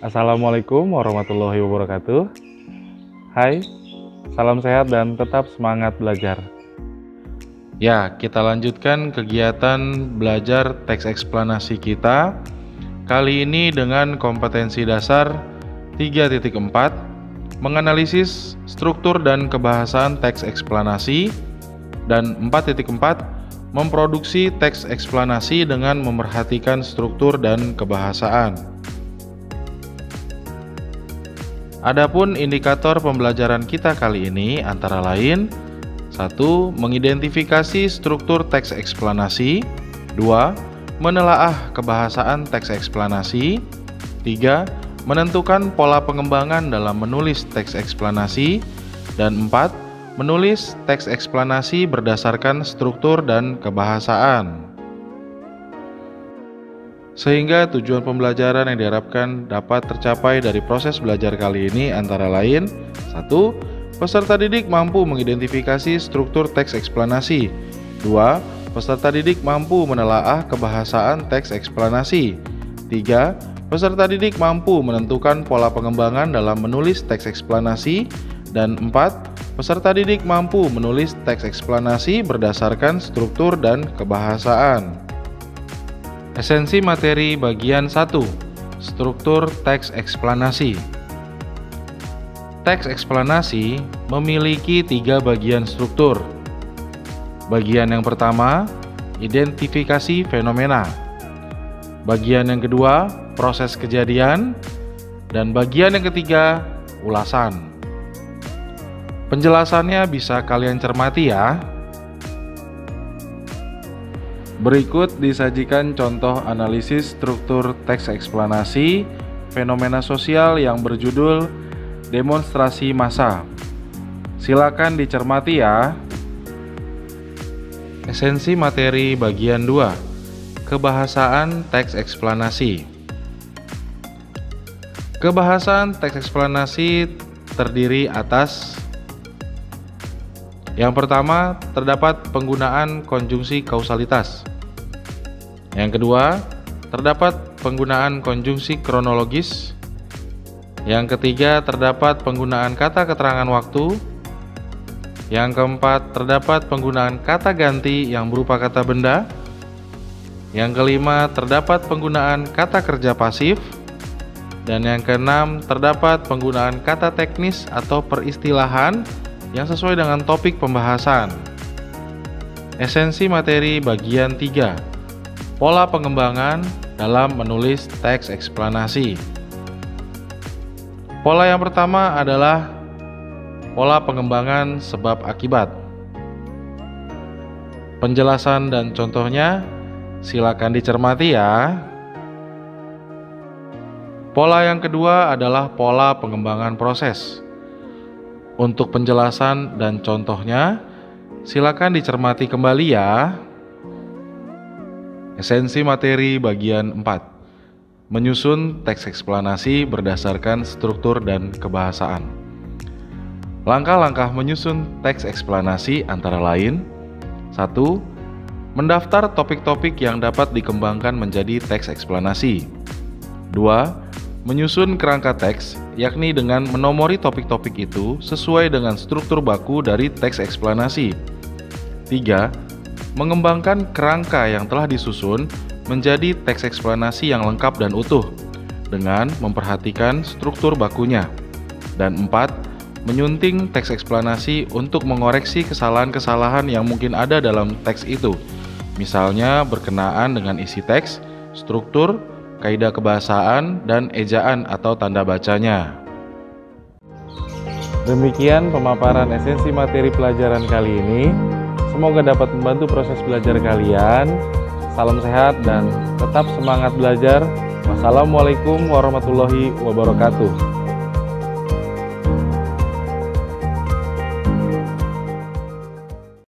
Assalamualaikum warahmatullahi wabarakatuh. Hai, salam sehat dan tetap semangat belajar. Ya, kita lanjutkan kegiatan belajar teks eksplanasi kita. Kali ini dengan kompetensi dasar 3.4, menganalisis struktur dan kebahasaan teks eksplanasi, dan 4.4, memproduksi teks eksplanasi dengan memerhatikan struktur dan kebahasaan. Adapun indikator pembelajaran kita kali ini antara lain 1. Mengidentifikasi struktur teks eksplanasi. 2. Menelaah kebahasaan teks eksplanasi. 3. Menentukan pola pengembangan dalam menulis teks eksplanasi. Dan 4. Menulis teks eksplanasi berdasarkan struktur dan kebahasaan. Sehingga tujuan pembelajaran yang diharapkan dapat tercapai dari proses belajar kali ini antara lain 1. Peserta didik mampu mengidentifikasi struktur teks eksplanasi. 2. Peserta didik mampu menelaah kebahasaan teks eksplanasi. 3. Peserta didik mampu menentukan pola pengembangan dalam menulis teks eksplanasi. Dan 4. Peserta didik mampu menulis teks eksplanasi berdasarkan struktur dan kebahasaan. Esensi materi bagian 1. Struktur teks eksplanasi. Teks eksplanasi memiliki 3 bagian struktur. Bagian yang pertama, identifikasi fenomena. Bagian yang kedua, proses kejadian. Dan bagian yang ketiga, ulasan. Penjelasannya bisa kalian cermati ya. Berikut disajikan contoh analisis struktur teks eksplanasi fenomena sosial yang berjudul demonstrasi massa. Silakan dicermati ya. Esensi materi bagian 2. Kebahasaan teks eksplanasi. Kebahasaan teks eksplanasi terdiri atas yang pertama, terdapat penggunaan konjungsi kausalitas. Yang kedua, terdapat penggunaan konjungsi kronologis. Yang ketiga, terdapat penggunaan kata keterangan waktu. Yang keempat, terdapat penggunaan kata ganti yang berupa kata benda. Yang kelima, terdapat penggunaan kata kerja pasif. Dan yang keenam, terdapat penggunaan kata teknis atau peristilahan yang sesuai dengan topik pembahasan. Esensi materi bagian 3. Pola pengembangan dalam menulis teks eksplanasi. Pola yang pertama adalah pola pengembangan sebab akibat. Penjelasan dan contohnya silakan dicermati ya. Pola yang kedua adalah pola pengembangan proses. Untuk penjelasan dan contohnya, silakan dicermati kembali ya. Esensi materi bagian 4. Menyusun teks eksplanasi berdasarkan struktur dan kebahasaan. Langkah-langkah menyusun teks eksplanasi antara lain 1. Mendaftar topik-topik yang dapat dikembangkan menjadi teks eksplanasi. 2. Menyusun kerangka teks, yakni dengan menomori topik-topik itu sesuai dengan struktur baku dari teks eksplanasi. 3. Mengembangkan kerangka yang telah disusun menjadi teks eksplanasi yang lengkap dan utuh dengan memperhatikan struktur bakunya. Dan 4. Menyunting teks eksplanasi untuk mengoreksi kesalahan-kesalahan yang mungkin ada dalam teks itu, misalnya berkenaan dengan isi teks, struktur, kaidah kebahasaan, dan ejaan atau tanda bacanya. Demikian pemaparan esensi materi pelajaran kali ini. Semoga dapat membantu proses belajar kalian. Salam sehat dan tetap semangat belajar. Wassalamualaikum warahmatullahi wabarakatuh.